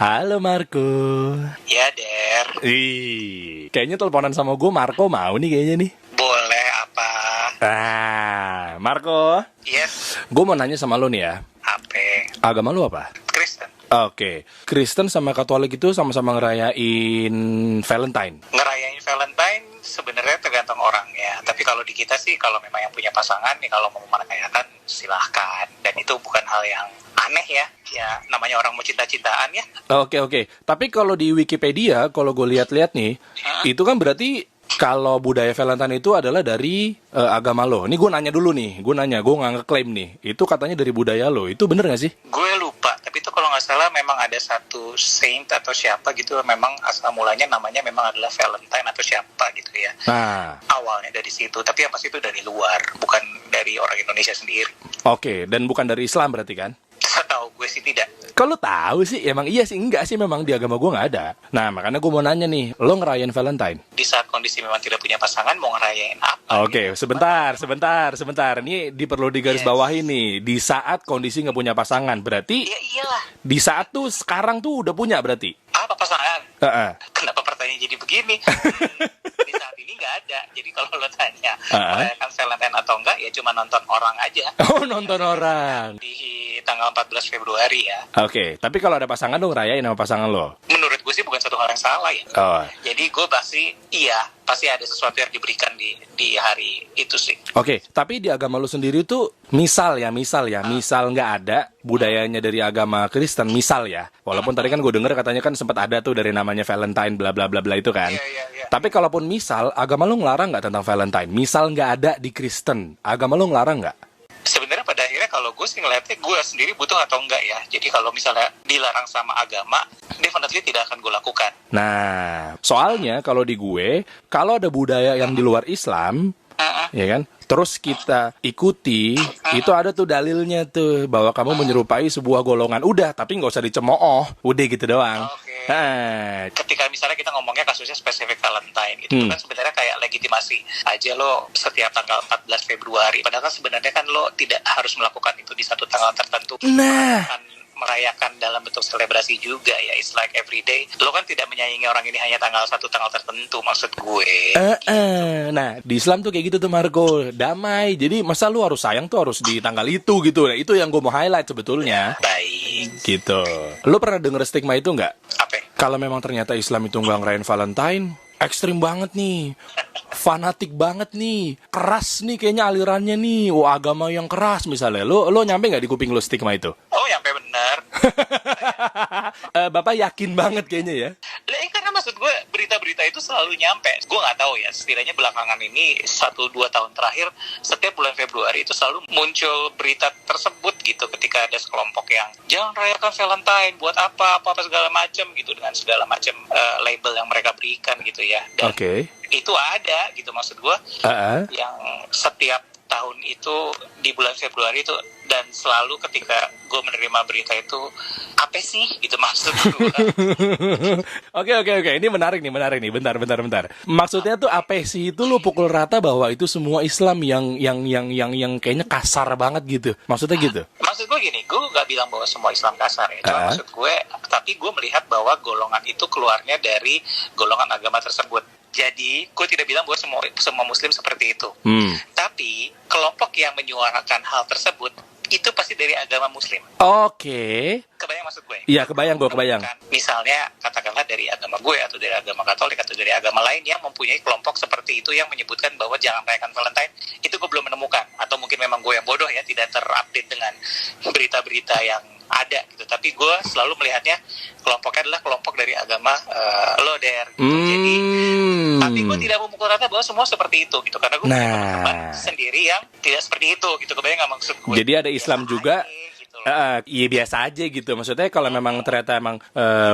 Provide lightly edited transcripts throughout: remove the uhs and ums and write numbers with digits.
Halo Marco. Ya, Der. Kayaknya teleponan sama gue Marco mau nih kayaknya nih. Boleh apa? Marco. Yes. Gue mau nanya sama lo nih ya. Apa? Agama lo apa? Kristen. Oke. Kristen sama Katolik itu sama-sama ngerayain Valentine. Ngerayain Valentine sebenarnya tergantung orangnya. Tapi kalau di kita sih, kalau memang yang punya pasangan nih, kalau mau merayakan silahkan. Dan itu bukan hal yang aneh ya. Ya, namanya orang mau cinta-cintaan ya. Oke. Tapi kalau di Wikipedia, kalau gue lihat-lihat nih, itu kan berarti kalau budaya Valentine itu adalah dari agama lo. Ini gue nanya dulu nih, gue nggak ngeklaim nih. Itu katanya dari budaya lo, itu bener nggak sih? Gue lupa, tapi itu kalau nggak salah memang ada satu saint atau siapa gitu, memang asal mulanya namanya memang adalah Valentine atau siapa gitu ya. Nah, Awalnya dari situ, tapi yang pasti itu dari luar, bukan dari orang Indonesia sendiri. oke. Dan bukan dari Islam berarti kan? Setahu gue sih tidak. Kalau tahu sih, emang iya sih, enggak sih, memang di agama gue nggak ada. Nah, makanya gue mau nanya nih, lo ngerayain Valentine? Di saat kondisi memang tidak punya pasangan, mau ngerayain apa? Oke, sebentar. Ini perlu digarisbawahi nih. Di saat kondisi nggak punya pasangan, berarti Ya iyalah. di saat tuh sekarang tuh udah punya berarti? Apa pasangan? Heeh. Kenapa pertanyaan jadi begini? Di saat ini nggak ada. Jadi kalau lo tanya merayakan Valentine atau enggak, ya cuma nonton orang aja. Oh, nonton orang. Di tanggal 14 Februari ya. Oke, tapi kalau ada pasangan lo ngerayain sama pasangan lo? Menurut gue sih bukan satu hal yang salah ya. Oh. Jadi gue pasti ada sesuatu yang diberikan di hari itu sih. Oke, tapi di agama lu sendiri tuh misal nggak ada budayanya dari agama Kristen, misal ya. Walaupun tadi kan gue denger katanya kan sempat ada tuh dari namanya Valentine bla bla bla bla itu kan. Iya. Tapi kalaupun misal agama lu ngelarang nggak tentang Valentine? Misal nggak ada di Kristen, agama lu ngelarang nggak? Sebenarnya pada akhirnya kalau gue sih ngeliatnya gue sendiri butuh atau enggak ya. Jadi kalau misalnya dilarang sama agama, definitely tidak akan gue lakukan. Nah, soalnya kalau di gue, kalau ada budaya yang di luar Islam, ya kan? Terus kita ikuti, itu ada tuh dalilnya tuh bahwa kamu menyerupai sebuah golongan. Udah, tapi nggak usah dicemooh, udah gitu doang. Oke. Nah, Ketika misalnya kita ngomongnya kasusnya spesifik Valentine gitu, itu kan sebenarnya kayak legitimasi aja lo setiap tanggal 14 Februari. Padahal kan sebenarnya kan lo tidak harus melakukan itu di satu tanggal tertentu. Nah. Merayakan dalam bentuk selebrasi juga ya. It's like every day. Lo kan tidak menyayangi orang ini hanya tanggal tanggal tertentu, maksud gue. Nah, di Islam tuh kayak gitu tuh Marco, damai. Jadi masa lu harus sayang tuh harus di tanggal itu gitu. Nah, itu yang gue mau highlight sebetulnya. Baik. Gitu. Lu pernah denger stigma itu nggak? Apa? Kalau memang ternyata Islam itu nggak ngerayain Valentine, ekstrim banget nih, fanatik banget nih, keras nih kayaknya alirannya nih, wah agama yang keras misalnya. Lo nyampe nggak di kuping lo stigma itu? Oh, nyampe benar. Bapak yakin banget kayaknya ya? Lah, karena maksud gue berita-berita itu selalu nyampe. Gue nggak tahu ya, setidaknya belakangan ini 1-2 tahun terakhir, setiap bulan Februari itu selalu muncul berita tersebut gitu, ketika ada sekelompok yang jangan rayakan Valentine, buat apa segala macam gitu, dengan segala macam label yang mereka berikan gitu ya. Dan itu ada gitu, maksud gue yang setiap tahun itu di bulan Februari itu, dan selalu ketika gue menerima berita itu, apa sih gitu maksud gue. Oke, ini menarik nih. Bentar. Maksudnya tuh apa sih itu lu pukul rata bahwa itu semua Islam yang kayaknya kasar banget gitu. Maksudnya gitu? Maksud gue gini, gue gak bilang bahwa semua Islam kasar ya. Cuma maksud gue, tapi gue melihat bahwa golongan itu keluarnya dari golongan agama tersebut. Jadi, gue tidak bilang bahwa semua Muslim seperti itu. Tapi, kelompok yang menyuarakan hal tersebut, itu pasti dari agama Muslim. Oke. Kebayang maksud gue? Iya, kebayang. Misalnya, katakanlah dari agama gue, atau dari agama Katolik, atau dari agama lain yang mempunyai kelompok seperti itu, yang menyebutkan bahwa jangan merayakan Valentine, itu gue belum menemukan. Atau mungkin memang gue yang bodoh ya, tidak terupdate dengan berita-berita yang ada gitu. Tapi gue selalu melihatnya kelompoknya adalah kelompok dari agama Loder gitu. Jadi tapi gue tidak memukul rata bahwa semua seperti itu gitu, karena gue punya teman sendiri yang tidak seperti itu gitu. Kebayang nggak maksud gue? Jadi ada Islam juga gitu. Iya biasa aja gitu. Maksudnya kalau memang ternyata emang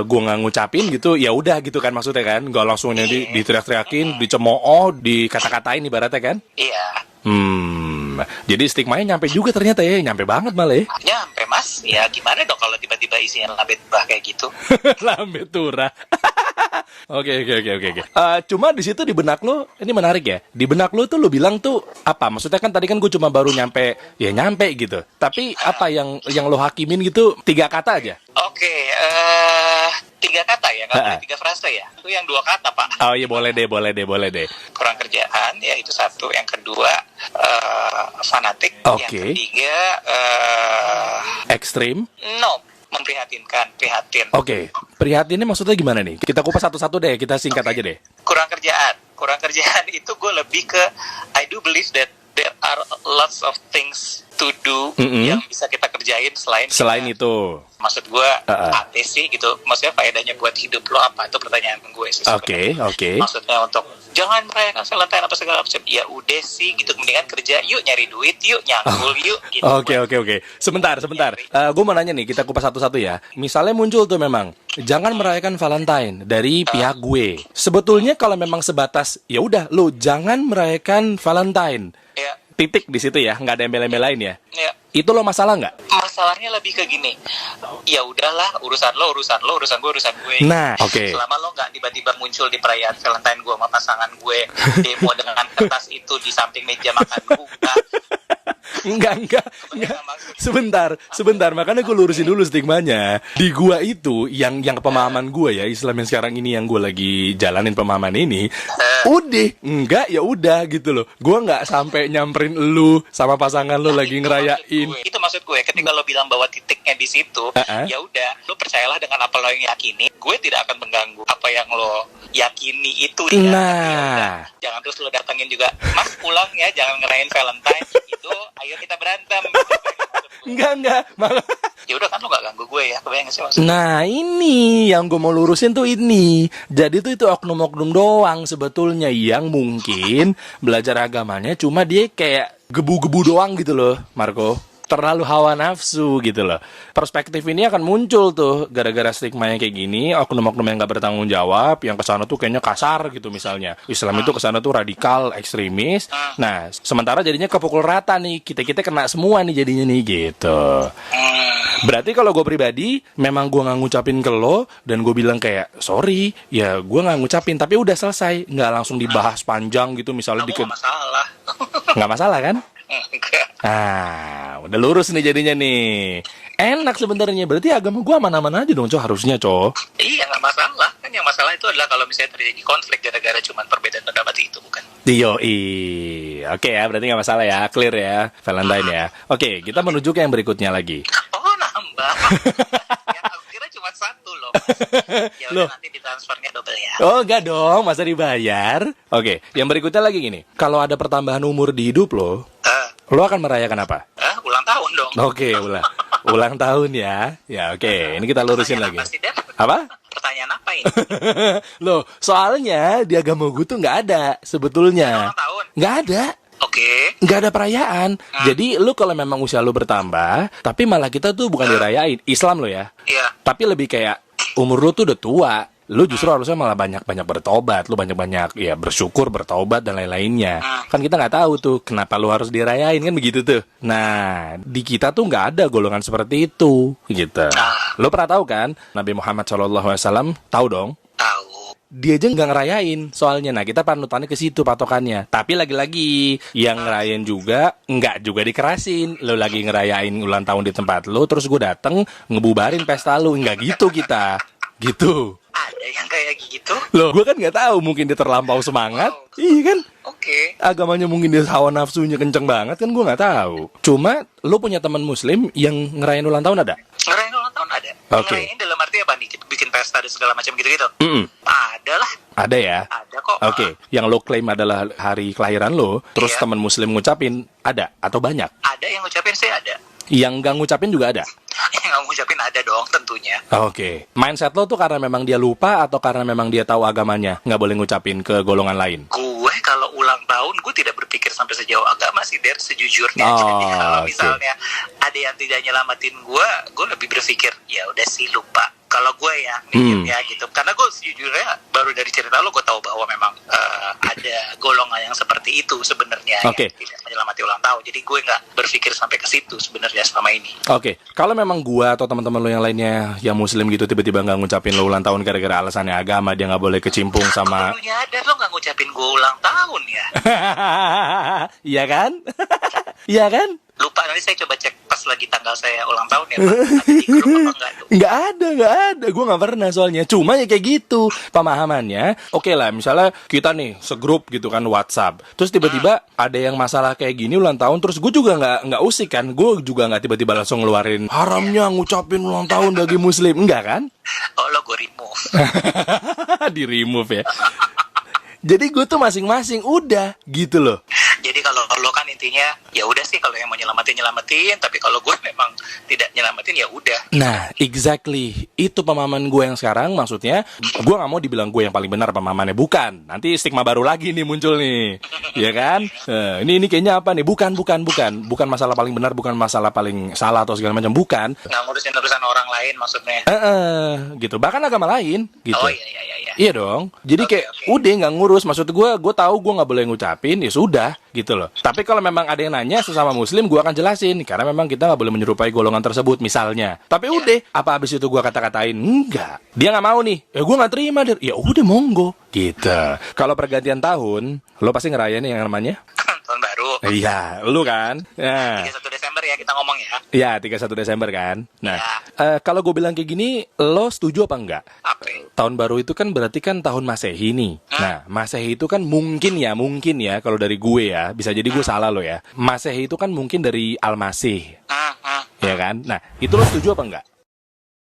gue nggak ngucapin gitu, ya udah gitu kan, maksudnya kan nggak langsung diteriak-teriakin, dicemooh, dikata-katain ibaratnya kan? Iya. Jadi stigmanya nyampe juga ternyata ya, nyampe banget malah ya. Nyampe mas, ya gimana dong kalau tiba-tiba isinya lambe bah kayak gitu? Lambe turah. Oke. Cuma di situ di benak lo, ini menarik ya. Di benak lo tuh lo bilang tuh apa? Maksudnya kan tadi kan gue cuma baru nyampe gitu. Tapi apa yang lo hakimin gitu 3 kata aja? Oke, 3 kata ya, nggak boleh Ha-ha. 3 frase ya. Itu yang 2 kata, Pak. Oh iya, boleh deh. Kurang kerjaan, ya itu satu. Yang kedua, fanatik. Oke. Yang ketiga, Ekstrim. no, memprihatinkan, prihatin. Oke, prihatinnya maksudnya gimana nih? Kita kupas satu-satu deh, kita singkat Oke. aja deh. Kurang kerjaan itu gue lebih ke, I do believe that there are lots of things to do yang bisa kita kerjain selain kita. itu. Maksud gue, Uh-uh. apa sih gitu? Maksudnya faedahnya buat hidup lo apa? Itu pertanyaan gue sih. sebenarnya. Oke. Maksudnya untuk jangan merayakan Valentine apa segala macam. Ya udah sih gitu, mendingan kerja yuk, nyari duit yuk, nyangkul yuk gitu. Oke. Sebentar. Gue mau nanya nih, kita kupas satu-satu ya. Misalnya muncul tuh memang, jangan merayakan Valentine dari pihak gue. Sebetulnya kalau memang sebatas, ya udah, lo jangan merayakan Valentine. Ya, Titik di situ ya, nggak ada embel-embel lain ya. ya. Itu lo masalah nggak? Masalahnya lebih ke gini, ya udahlah, urusan gue. Nah, oke. Selama lo nggak tiba-tiba muncul di perayaan Valentine gue sama pasangan gue, demo dengan kertas itu di samping meja makan buka. Enggak. Sebentar. Makanya gue lurusin dulu stigmanya. Di gua itu, yang pemahaman gue ya, Islam yang sekarang ini yang gue lagi jalanin pemahaman ini, enggak ya udah gitu loh. Gua nggak sampai nyamperin lu sama pasangan lu lagi ngerayain. Itu maksud gue, ketika lo bilang bahwa titiknya di situ, ya udah, lo percayalah dengan apa lo yang yakini. Gue tidak akan mengganggu apa yang lo yakini itu. Ya. Nah. Ya udah, jangan terus lo datengin juga, Mas pulang ya, jangan ngerayain Valentine. Itu, ayo kita berantem. Enggak. Malah. Ya udah kan lo gak ganggu gue ya, kebayang gak sih maksudnya? Nah, ini yang gue mau lurusin tuh ini. Jadi tuh itu oknum-oknum doang sebetulnya yang mungkin belajar agamanya cuma dia kayak gebu-gebu doang gitu loh, Marco. Terlalu hawa nafsu gitu loh. Perspektif ini akan muncul tuh gara-gara stigma yang kayak gini, oknum-oknum yang gak bertanggung jawab, yang kesana tuh kayaknya kasar gitu misalnya. Islam itu kesana tuh radikal, ekstremis. Nah, sementara jadinya kepukul rata nih, kita kena semua nih jadinya nih gitu. Berarti kalau gue pribadi, memang gue nggak ngucapin ke lo, dan gue bilang kayak, sorry, ya gue nggak ngucapin, tapi udah selesai. Nggak langsung dibahas panjang gitu, misalnya Kamu gak masalah. nggak masalah kan? Enggak. Udah lurus nih jadinya nih. Enak sebenarnya, berarti agama gue aman-aman aja dong, harusnya, Iya, nggak masalah. Kan yang masalah itu adalah kalau misalnya terjadi konflik gara-gara cuma perbedaan pendapat itu, bukan? Oke ya, berarti nggak masalah ya, clear ya, Valentine ya. Oke, kita menuju ke yang berikutnya lagi. Oh, nambah. Yang aku kira cuma satu loh. Ya udah, Loh. nanti ditransfernya double ya. Oh enggak dong, masa dibayar? Oke, yang berikutnya lagi gini. Kalau ada pertambahan umur di hidup lo akan merayakan apa? Ulang tahun dong. Oke, ulang tahun ya. Ya oke, ini kita lurusin Pertanyaan lagi. apa sih, Dan? Apa? Pertanyaan apa ini? Loh, soalnya di agama gue tuh nggak ada sebetulnya. Ulang tahun? Nggak ada. Oke. Nggak ada perayaan. Jadi lu kalau memang usia lu bertambah, tapi malah kita tuh bukan dirayain. Islam lo ya. Iya. Tapi lebih kayak umur lu tuh udah tua. Lu justru harusnya malah banyak-banyak bertobat. Lu banyak-banyak ya bersyukur, bertobat dan lain-lainnya. Kan kita nggak tahu tuh kenapa lu harus dirayain, kan begitu tuh. Nah, di kita tuh nggak ada golongan seperti itu gitu. Lu pernah tahu kan Nabi Muhammad SAW? Tahu dong. Tahu. Dia aja nggak ngerayain soalnya. Nah, kita panutannya ke situ patokannya. Tapi lagi-lagi yang ngerayain juga nggak juga dikerasin. Lo lagi ngerayain ulang tahun di tempat lo, terus gue dateng ngebubarin pesta lo. Nggak gitu kita. Gitu. Ada yang kayak gitu? Loh, gue kan nggak tahu, mungkin dia terlampau semangat. Iya kan? Oke. Agamanya mungkin dia hawa nafsunya kenceng banget kan, gue nggak tahu. Cuma lo punya teman muslim yang ngerayain ulang tahun ada? Ngerayain ulang tahun ada. Oke. Ngerayain dalam arti apa nih? Bikin pesta dan segala macam gitu-gitu? Ada lah. Ada ya? Ada kok. Oke, yang lo klaim adalah hari kelahiran lo, terus Iya. teman muslim ngucapin, ada atau banyak? Ada yang ngucapin sih ada. Yang nggak ngucapin juga ada? Yang nggak ngucapin ada dong tentunya. Oke. Mindset lo tuh karena memang dia lupa atau karena memang dia tahu agamanya, nggak boleh ngucapin ke golongan lain? Gue kalau ulang tahun gue tidak berpikir sampai sejauh agama sih, Der, sejujurnya. Oh, Jadi kalau oke. misalnya ada yang tidak nyelamatin gue lebih berpikir ya udah sih lupa. Kalau gue ya mikirnya gitu, karena gue sejujurnya baru dari cerita lo gue tahu bahwa memang ada golongan yang seperti itu sebenarnya Oke. yang tidak menyelamati ulang tahun. Jadi gue nggak berpikir sampai ke situ sebenarnya selama ini. Oke, kalau memang gua atau teman-teman lo yang lainnya yang muslim gitu tiba-tiba nggak ngucapin lo ulang tahun gara-gara alasannya agama, dia nggak boleh kecimpung sama... Lu nyadar lo nggak ngucapin gue ulang tahun ya? Iya kan? Iya kan? Lupa, nanti saya coba cek pas lagi tanggal saya ulang tahun ya Pak. Ada di grup apa enggak tuh? Nggak ada. Gue nggak pernah soalnya. Cuma ya kayak gitu pemahamannya. Oke lah, misalnya kita nih segrup gitu kan WhatsApp. Terus tiba-tiba ada yang masalah kayak gini ulang tahun. Terus gue juga nggak usik kan. Gue juga nggak tiba-tiba langsung ngeluarin haramnya ngucapin ulang tahun bagi Muslim. Enggak kan? Oh, lo gue remove. Di remove ya. Jadi gue tuh masing-masing udah gitu loh. Jadi kalau lo kan intinya ya udah sih, kalau yang mau nyelamatin, tapi kalau gue memang tidak nyelamatin ya udah. Nah, exactly. Itu pemahaman gue yang sekarang. Maksudnya, gue gak mau dibilang gue yang paling benar pemahamannya. Bukan. Nanti stigma baru lagi nih muncul nih. Iya kan? Ini kayaknya apa nih? Bukan. Bukan masalah paling benar, bukan masalah paling salah atau segala macam. Bukan. Nggak ngurusin urusan orang lain maksudnya. Gitu. Bahkan agama lain. Gitu. Oh iya. Iya dong. Jadi kayak udah nggak ngurus. Maksud gue tahu gue nggak boleh ngucapin. Ya sudah, gitu loh. Tapi kalau memang ada yang nanya sesama Muslim, gue akan jelasin. Karena memang kita nggak boleh menyerupai golongan tersebut, misalnya. Tapi udah, apa abis itu gue kata-katain? Enggak. Dia nggak mau nih. Ya gue nggak terima. Ya udah monggo. Gitu. Kalau pergantian tahun, lo pasti ngerayain yang namanya Tahun baru. Iya, lu kan? Nah. 31 Desember ya kita ngomong ya. Iya, 31 Desember kan. Nah, kalau gue bilang kayak gini, lo setuju apa enggak? Apa? Tahun baru itu kan berarti kan tahun Masehi nih. Nah, Masehi itu kan mungkin ya kalau dari gue ya, bisa jadi gue salah lo ya. Masehi itu kan mungkin dari Al-Masih. Ya kan? Nah, itu lo setuju apa enggak?